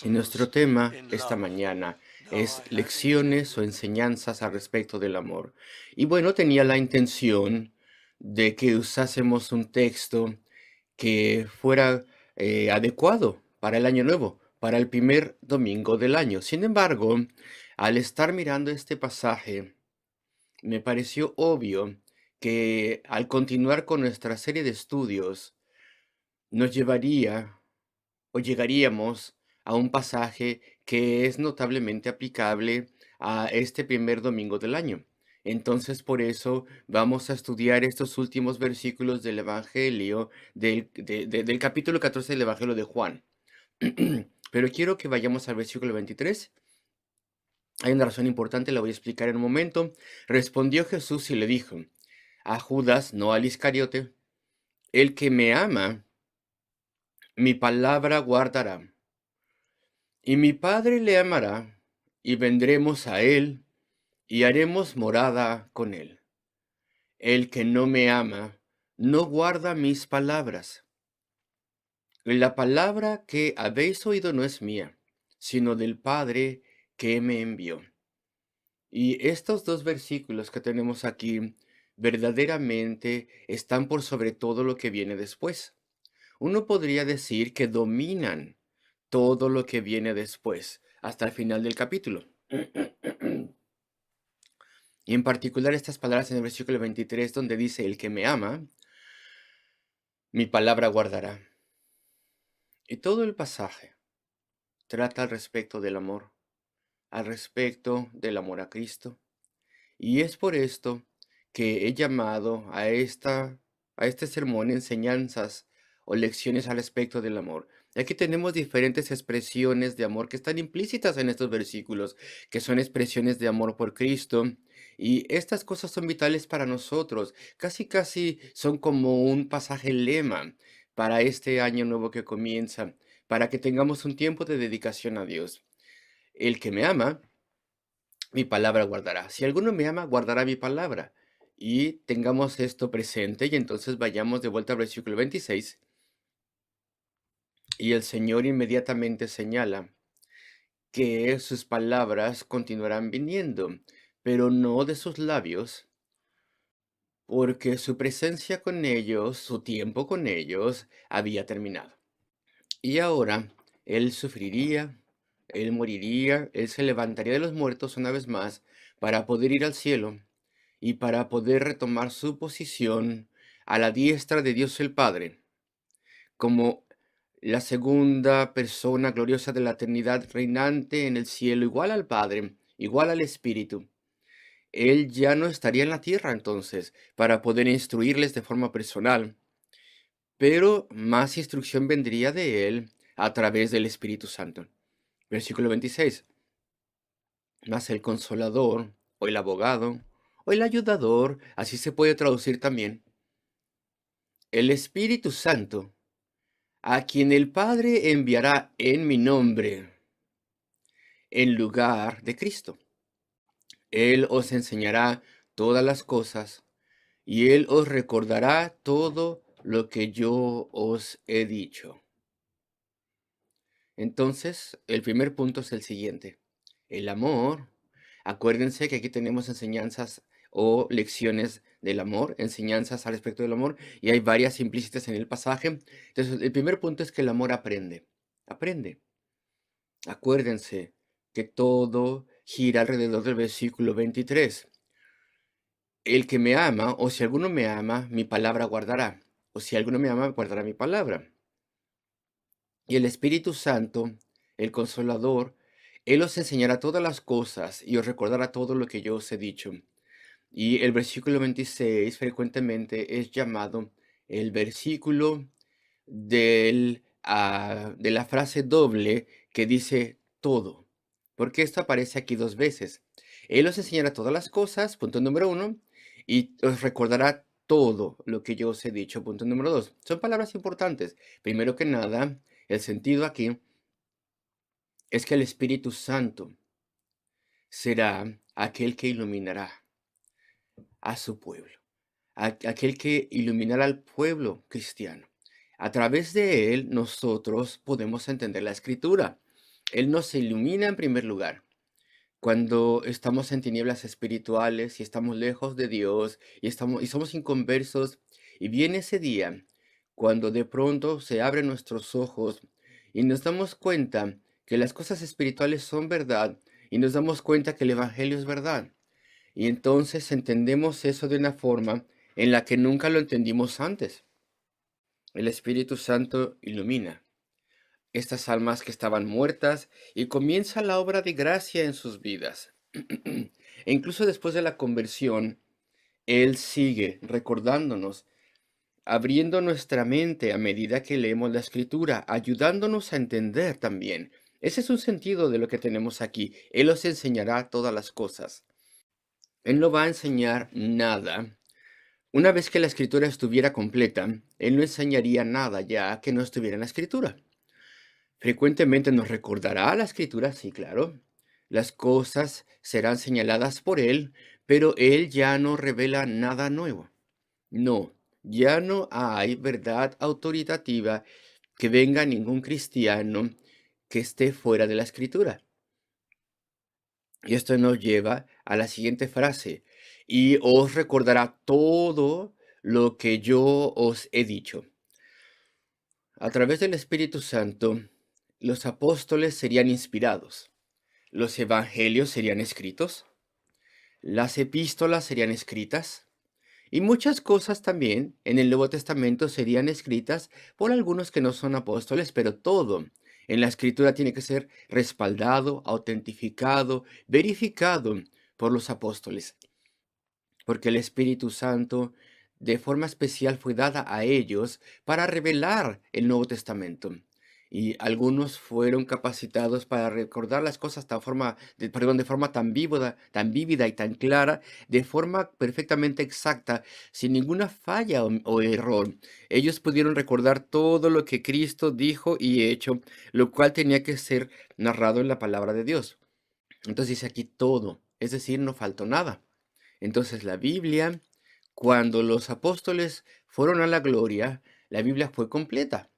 Y nuestro tema esta mañana es lecciones o enseñanzas al respecto del amor. Y bueno, tenía la intención de que usásemos un texto que fuera adecuado para el año nuevo, para el primer domingo del año. Sin embargo, al estar mirando este pasaje, me pareció obvio que al continuar con nuestra serie de estudios, nos llevaría o llegaríamos a un pasaje que es notablemente aplicable a este primer domingo del año. Entonces, por eso vamos a estudiar estos últimos versículos del Evangelio, del capítulo 14 del Evangelio de Juan. Pero quiero que vayamos al versículo 23. Hay una razón importante, la voy a explicar en un momento. Respondió Jesús y le dijo a Judas, no al Iscariote, el que me ama, mi palabra guardará. Y mi Padre le amará, y vendremos a él, y haremos morada con él. El que no me ama, no guarda mis palabras. La palabra que habéis oído no es mía, sino del Padre que me envió. Y estos dos versículos que tenemos aquí verdaderamente están por sobre todo lo que viene después. Uno podría decir que dominan todo lo que viene después, hasta el final del capítulo. Y en particular estas palabras en el versículo 23, donde dice, el que me ama, mi palabra guardará. Y todo el pasaje trata al respecto del amor, al respecto del amor a Cristo. Y es por esto que he llamado a este sermón enseñanzas o lecciones al respecto del amor. Aquí tenemos diferentes expresiones de amor que están implícitas en estos versículos, que son expresiones de amor por Cristo. Y estas cosas son vitales para nosotros. Casi son como un pasaje lema para este año nuevo que comienza, para que tengamos un tiempo de dedicación a Dios. El que me ama, mi palabra guardará. Si alguno me ama, guardará mi palabra. Y tengamos esto presente y entonces vayamos de vuelta al versículo 26. Y el Señor inmediatamente señala que sus palabras continuarán viniendo, pero no de sus labios, porque su presencia con ellos, su tiempo con ellos, había terminado. Y ahora Él sufriría, Él moriría, Él se levantaría de los muertos una vez más para poder ir al cielo y para poder retomar su posición a la diestra de Dios el Padre, como la segunda persona gloriosa de la eternidad reinante en el cielo, igual al Padre, igual al Espíritu. Él ya no estaría en la tierra entonces para poder instruirles de forma personal, pero más instrucción vendría de Él a través del Espíritu Santo. Versículo 26. Mas el consolador, o el abogado, o el ayudador, así se puede traducir también, el Espíritu Santo, a quien el Padre enviará en mi nombre, en lugar de Cristo. Él os enseñará todas las cosas, y Él os recordará todo lo que yo os he dicho. Entonces, el primer punto es el siguiente. El amor. Acuérdense que aquí tenemos enseñanzas o lecciones del amor, enseñanzas al respecto del amor, y hay varias implícitas en el pasaje. Entonces, el primer punto es que el amor aprende. Aprende. Acuérdense que todo gira alrededor del versículo 23. El que me ama, o si alguno me ama, mi palabra guardará. O si alguno me ama, guardará mi palabra. Y el Espíritu Santo, el Consolador, Él os enseñará todas las cosas y os recordará todo lo que yo os he dicho. Y el versículo 26 frecuentemente es llamado el versículo de la frase doble que dice todo. Porque esto aparece aquí dos veces. Él os enseñará todas las cosas, punto número uno, y os recordará todo lo que yo os he dicho, punto número dos. Son palabras importantes. Primero que nada, el sentido aquí es que el Espíritu Santo será aquel que iluminará a su pueblo, aquel que iluminará al pueblo cristiano, A través de Él nosotros podemos entender la Escritura. Él nos ilumina en primer lugar. Cuando estamos en tinieblas espirituales y estamos lejos de Dios y somos inconversos, y viene ese día cuando de pronto se abren nuestros ojos y nos damos cuenta que las cosas espirituales son verdad y nos damos cuenta que el Evangelio es verdad. Y entonces entendemos eso de una forma en la que nunca lo entendimos antes. El Espíritu Santo ilumina estas almas que estaban muertas y comienza la obra de gracia en sus vidas. E incluso después de la conversión, Él sigue recordándonos, abriendo nuestra mente a medida que leemos la Escritura, ayudándonos a entender también. Ese es un sentido de lo que tenemos aquí. Él os enseñará todas las cosas. Él no va a enseñar nada. Una vez que la Escritura estuviera completa, Él no enseñaría nada ya que no estuviera en la Escritura. Frecuentemente nos recordará la Escritura, sí, claro. Las cosas serán señaladas por Él, pero Él ya no revela nada nuevo. No, ya no hay verdad autoritativa que venga a ningún cristiano que esté fuera de la Escritura. Y esto nos lleva a la siguiente frase: y os recordará todo lo que yo os he dicho. A través del Espíritu Santo, los apóstoles serían inspirados, los evangelios serían escritos, las epístolas serían escritas, y muchas cosas también en el Nuevo Testamento serían escritas por algunos que no son apóstoles, pero todo en la Escritura tiene que ser respaldado, autentificado, verificado por los apóstoles, porque el Espíritu Santo de forma especial fue dada a ellos para revelar el Nuevo Testamento. Y algunos fueron capacitados para recordar las cosas de forma tan vívida y tan clara, de forma perfectamente exacta, sin ninguna falla o error. Ellos pudieron recordar todo lo que Cristo dijo y hecho, lo cual tenía que ser narrado en la palabra de Dios. Entonces dice aquí todo, es decir, no faltó nada. Entonces la Biblia, cuando los apóstoles fueron a la gloria, la Biblia fue completa.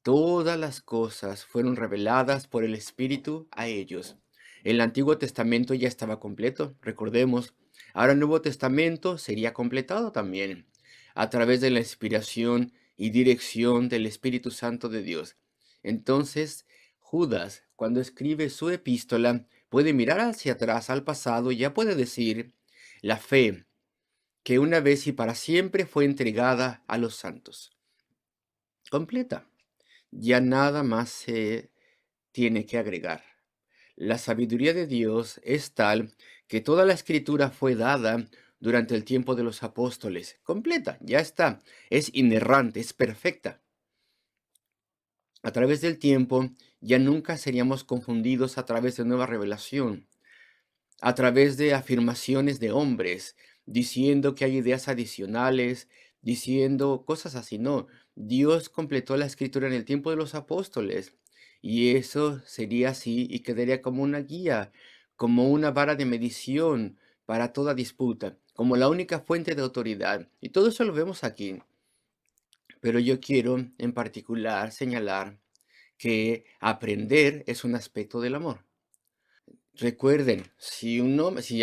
Todas las cosas fueron reveladas por el Espíritu a ellos. El Antiguo Testamento ya estaba completo, recordemos. Ahora el Nuevo Testamento sería completado también a través de la inspiración y dirección del Espíritu Santo de Dios. Entonces, Judas, cuando escribe su epístola, puede mirar hacia atrás al pasado y ya puede decir: la fe que una vez y para siempre fue entregada a los santos. Completa. Ya nada más se tiene que agregar. La sabiduría de Dios es tal que toda la escritura fue dada durante el tiempo de los apóstoles. Completa, ya está. Es inerrante, es perfecta. A través del tiempo ya nunca seríamos confundidos a través de nueva revelación, a través de afirmaciones de hombres, diciendo que hay ideas adicionales, diciendo cosas así. No, Dios completó la escritura en el tiempo de los apóstoles y eso sería así y quedaría como una guía, como una vara de medición para toda disputa, como la única fuente de autoridad. Y todo eso lo vemos aquí. Pero yo quiero en particular señalar que aprender es un aspecto del amor. Recuerden, si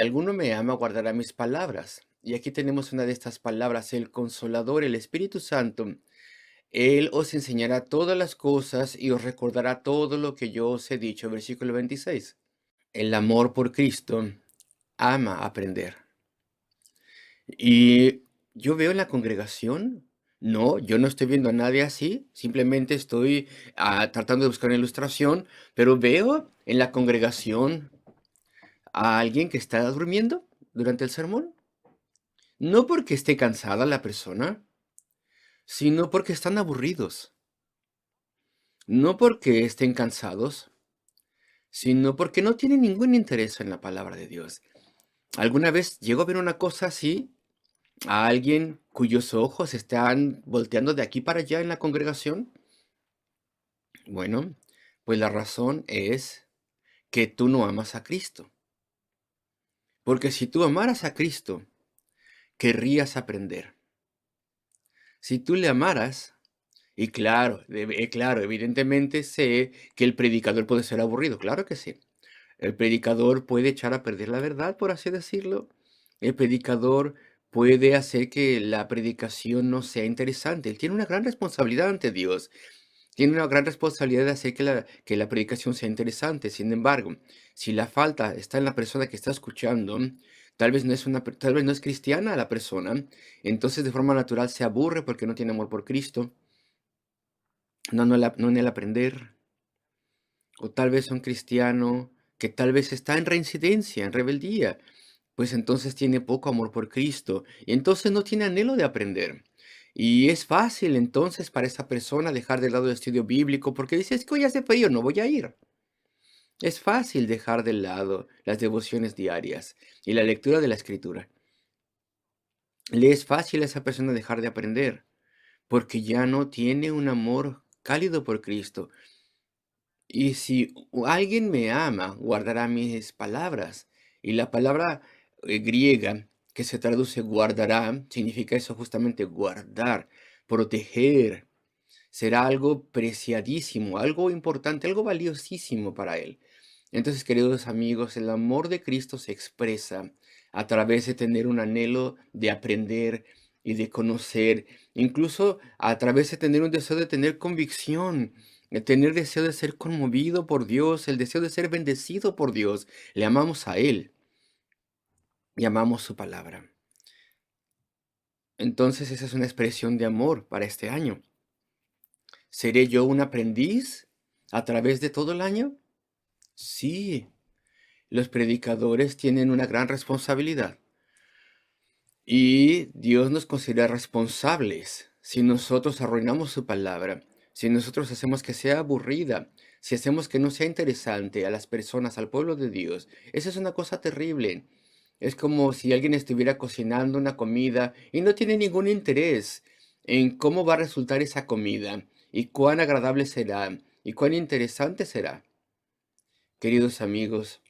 alguno me ama, guardará mis palabras. Y aquí tenemos una de estas palabras: el Consolador, el Espíritu Santo. Él os enseñará todas las cosas y os recordará todo lo que yo os he dicho. Versículo 26. El amor por Cristo ama aprender. Y yo veo en la congregación, no, yo no estoy viendo a nadie así, simplemente estoy tratando de buscar una ilustración, pero veo en la congregación a alguien que está durmiendo durante el sermón. No porque esté cansada la persona, sino porque están aburridos. No porque estén cansados, sino porque no tienen ningún interés en la palabra de Dios. ¿Alguna vez llegó a ver una cosa así? ¿A alguien cuyos ojos están volteando de aquí para allá en la congregación? Bueno, pues la razón es que tú no amas a Cristo. Porque si tú amaras a Cristo, querrías aprender. Si tú le amaras Y claro, claro, evidentemente sé que el predicador puede ser aburrido, claro que sí. El predicador puede echar a perder la verdad, por así decirlo. El predicador puede hacer que la predicación no sea interesante. Él tiene una gran responsabilidad ante Dios. Tiene una gran responsabilidad de hacer que la predicación sea interesante. Sin embargo, si la falta está en la persona que está escuchando, tal vez no es cristiana la persona, entonces de forma natural se aburre porque no tiene amor por Cristo, no en el aprender, o tal vez un cristiano que tal vez está en reincidencia, en rebeldía, pues entonces tiene poco amor por Cristo y entonces no tiene anhelo de aprender. Y es fácil entonces para esa persona dejar de lado el estudio bíblico porque dice, es que hoy hace frío, no voy a ir. Es fácil dejar de lado las devociones diarias y la lectura de la escritura. Le es fácil a esa persona dejar de aprender porque ya no tiene un amor cálido por Cristo. Y si alguien me ama, guardará mis palabras. Y la palabra griega que se traduce guardará, significa eso justamente, guardar, proteger. Será algo preciadísimo, algo importante, algo valiosísimo para él. Entonces, queridos amigos, el amor de Cristo se expresa a través de tener un anhelo de aprender y de conocer, incluso a través de tener un deseo de tener convicción, de tener deseo de ser conmovido por Dios, el deseo de ser bendecido por Dios. Le amamos a Él y amamos su palabra. Entonces, esa es una expresión de amor para este año. ¿Seré yo un aprendiz a través de todo el año? Sí, los predicadores tienen una gran responsabilidad y Dios nos considera responsables si nosotros arruinamos su palabra, si nosotros hacemos que sea aburrida, si hacemos que no sea interesante a las personas, al pueblo de Dios. Esa es una cosa terrible. Es como si alguien estuviera cocinando una comida y no tiene ningún interés en cómo va a resultar esa comida y cuán agradable será y cuán interesante será. Queridos amigos,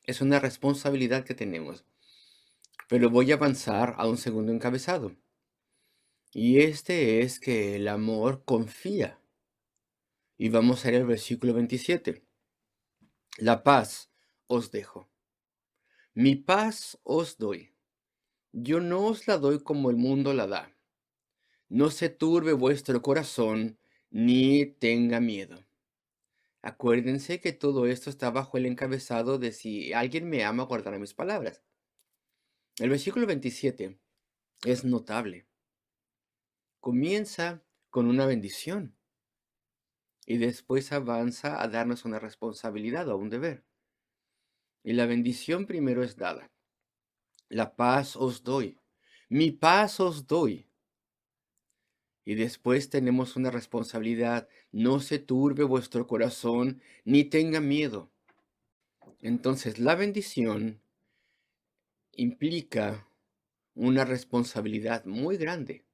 es una responsabilidad que tenemos, pero voy a avanzar a un segundo encabezado. Y este es que el amor confía. Y vamos a ir al versículo 27. La paz os dejo. Mi paz os doy. Yo no os la doy como el mundo la da. No se turbe vuestro corazón, ni tenga miedo. Acuérdense que todo esto está bajo el encabezado de si alguien me ama, guardará mis palabras. El versículo 27 es notable. Comienza con una bendición y después avanza a darnos una responsabilidad o un deber. Y la bendición primero es dada. La paz os doy. Mi paz os doy. Y después tenemos una responsabilidad. No se turbe vuestro corazón, ni tenga miedo. Entonces, la bendición implica una responsabilidad muy grande.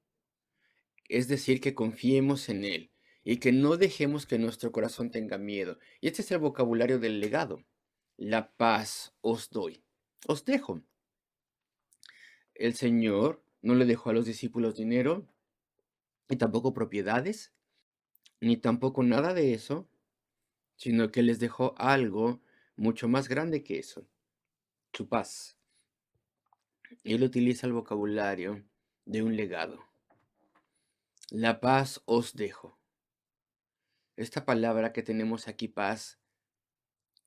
Es decir, que confiemos en Él y que no dejemos que nuestro corazón tenga miedo. Y este es el vocabulario del legado. La paz os doy. Os dejo. El Señor no le dejó a los discípulos dinero, ni tampoco propiedades, ni tampoco nada de eso, sino que les dejó algo mucho más grande que eso, su paz. Él utiliza el vocabulario de un legado. La paz os dejo. Esta palabra que tenemos aquí, paz,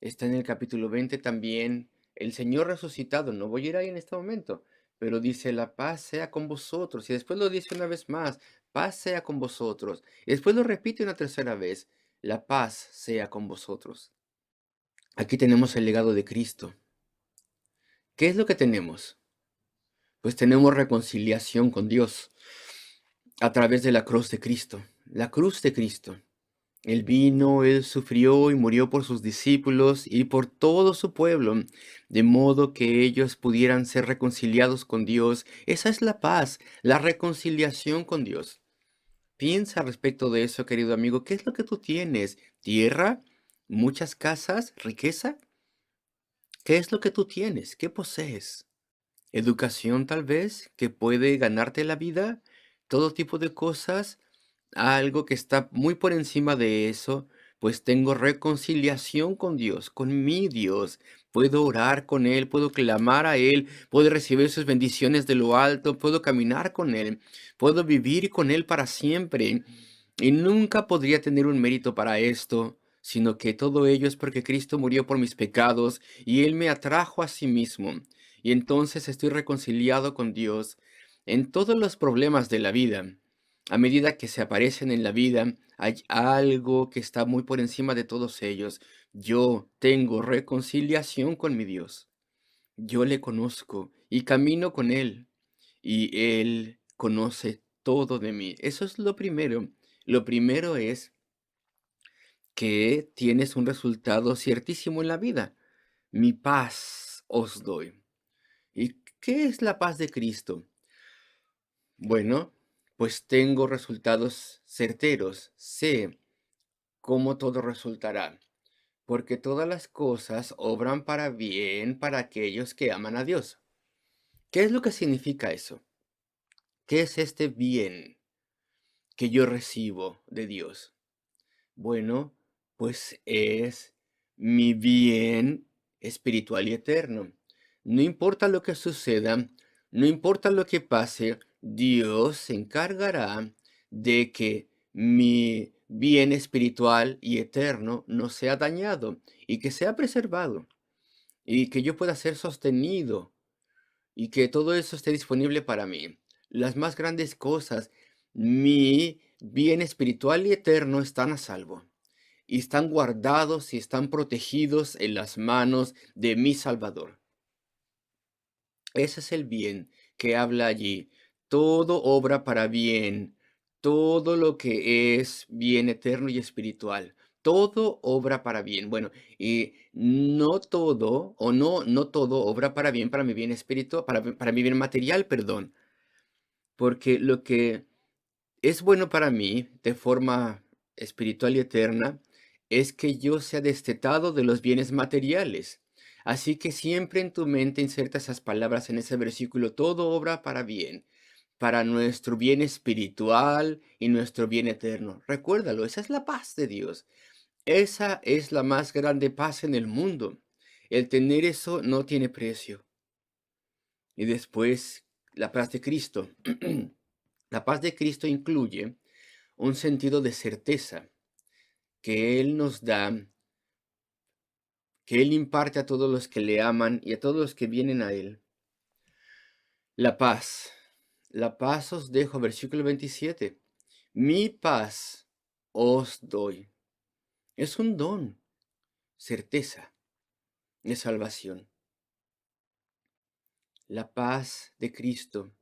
está en el capítulo 20 también. El Señor resucitado, no voy a ir ahí en este momento, pero dice, la paz sea con vosotros. Y después lo dice una vez más, paz sea con vosotros. Y después lo repite una tercera vez, la paz sea con vosotros. Aquí tenemos el legado de Cristo. ¿Qué es lo que tenemos? Pues tenemos reconciliación con Dios a través de la cruz de Cristo. La cruz de Cristo. Él vino, Él sufrió y murió por sus discípulos y por todo su pueblo, de modo que ellos pudieran ser reconciliados con Dios. Esa es la paz, la reconciliación con Dios. Piensa respecto de eso, querido amigo. ¿Qué es lo que tú tienes? ¿Tierra? ¿Muchas casas? ¿Riqueza? ¿Qué es lo que tú tienes? ¿Qué posees? ¿Educación tal vez que puede ganarte la vida? ¿Todo tipo de cosas? algo que está muy por encima de eso, pues tengo reconciliación con Dios, con mi Dios. Puedo orar con Él, puedo clamar a Él, puedo recibir sus bendiciones de lo alto, puedo caminar con Él, puedo vivir con Él para siempre. Y nunca podría tener un mérito para esto, sino que todo ello es porque Cristo murió por mis pecados y Él me atrajo a sí mismo. Y entonces estoy reconciliado con Dios en todos los problemas de la vida. A medida que se aparecen en la vida, hay algo que está muy por encima de todos ellos. Yo tengo reconciliación con mi Dios. Yo le conozco y camino con Él. Y Él conoce todo de mí. Eso es lo primero. Lo primero es que tienes un resultado ciertísimo en la vida. Mi paz os doy. ¿Y qué es la paz de Cristo? Bueno, pues tengo resultados certeros. Sé cómo todo resultará, porque todas las cosas obran para bien para aquellos que aman a Dios. ¿Qué es lo que significa eso? ¿Qué es este bien que yo recibo de Dios? Bueno, pues es mi bien espiritual y eterno. No importa lo que suceda, no importa lo que pase, Dios se encargará de que mi bien espiritual y eterno no sea dañado y que sea preservado y que yo pueda ser sostenido y que todo eso esté disponible para mí. Las más grandes cosas, mi bien espiritual y eterno están a salvo y están guardados y están protegidos en las manos de mi Salvador. Ese es el bien que habla allí. Todo obra para bien, todo lo que es bien eterno y espiritual. Todo obra para bien. Bueno, y no todo, o no todo obra para bien para mi bien espiritual, para mi bien material, perdón. Porque lo que es bueno para mí, de forma espiritual y eterna, es que yo sea destetado de los bienes materiales. Así que siempre en tu mente inserta esas palabras en ese versículo, todo obra para bien, para nuestro bien espiritual y nuestro bien eterno. Recuérdalo, esa es la paz de Dios. Esa es la más grande paz en el mundo. El tener eso no tiene precio. Y después, la paz de Cristo. La paz de Cristo incluye un sentido de certeza que Él nos da, que Él imparte a todos los que le aman y a todos los que vienen a Él. La paz. La paz os dejo, versículo 27. Mi paz os doy. Es un don, certeza de salvación. La paz de Cristo.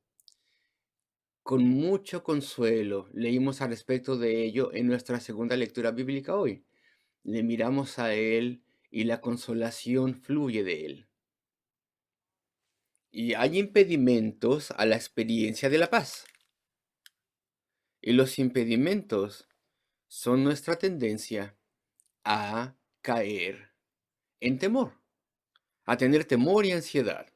Con mucho consuelo leímos al respecto de ello en nuestra segunda lectura bíblica hoy. Le miramos a Él y la consolación fluye de Él. Y hay impedimentos a la experiencia de la paz. Y los impedimentos son nuestra tendencia a caer en temor, a tener temor y ansiedad.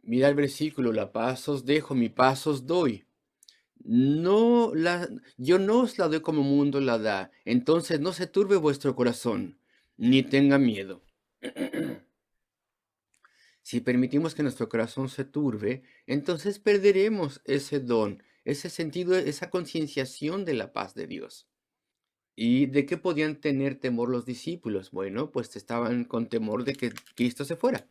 Mira el versículo, la paz os dejo, mi paz os doy. No la, yo no os la doy como mundo la da. Entonces no se turbe vuestro corazón, ni tenga miedo. Si permitimos que nuestro corazón se turbe, entonces perderemos ese don, ese sentido, esa concienciación de la paz de Dios. ¿Y de qué podían tener temor los discípulos? Bueno, pues estaban con temor de que Cristo se fuera.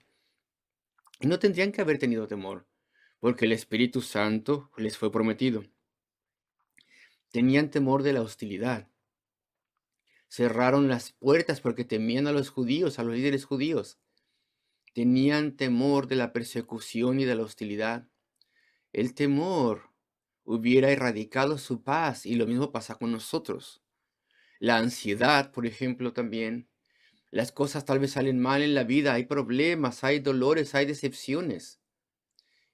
Y no tendrían que haber tenido temor, porque el Espíritu Santo les fue prometido. Tenían temor de la hostilidad. Cerraron las puertas porque temían a los judíos, a los líderes judíos. Tenían temor de la persecución y de la hostilidad. El temor hubiera erradicado su paz y lo mismo pasa con nosotros. La ansiedad, por ejemplo, también. Las cosas tal vez salen mal en la vida, hay problemas, hay dolores, hay decepciones.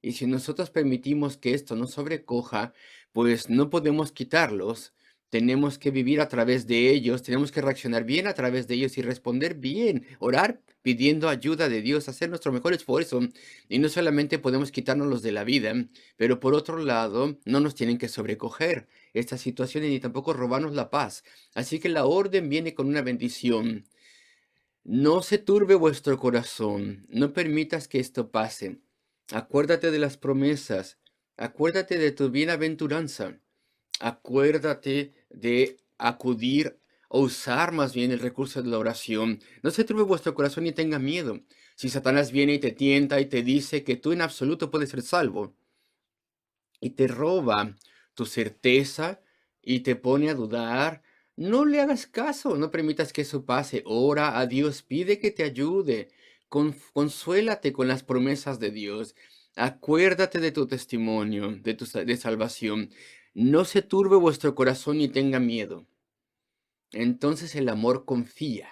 Y si nosotros permitimos que esto nos sobrecoja, pues no podemos quitarlos. tenemos que vivir a través de ellos, tenemos que reaccionar bien a través de ellos y responder bien, orar pidiendo ayuda de Dios, hacer nuestro mejor esfuerzo. Y no solamente podemos quitarnos los de la vida, pero por otro lado, no nos tienen que sobrecoger estas situaciones ni tampoco robarnos la paz. Así que la orden viene con una bendición. No se turbe vuestro corazón, no permitas que esto pase. Acuérdate de las promesas, acuérdate de tu bienaventuranza. Acuérdate de acudir o usar más bien el recurso de la oración. No se turbe vuestro corazón ni tenga miedo. Si Satanás viene y te tienta y te dice que tú en absoluto puedes ser salvo y te roba tu certeza y te pone a dudar, no le hagas caso, no permitas que eso pase. Ora a Dios, pide que te ayude. Consuélate con las promesas de Dios. Acuérdate de tu testimonio, de salvación. No se turbe vuestro corazón ni tenga miedo. Entonces el amor confía.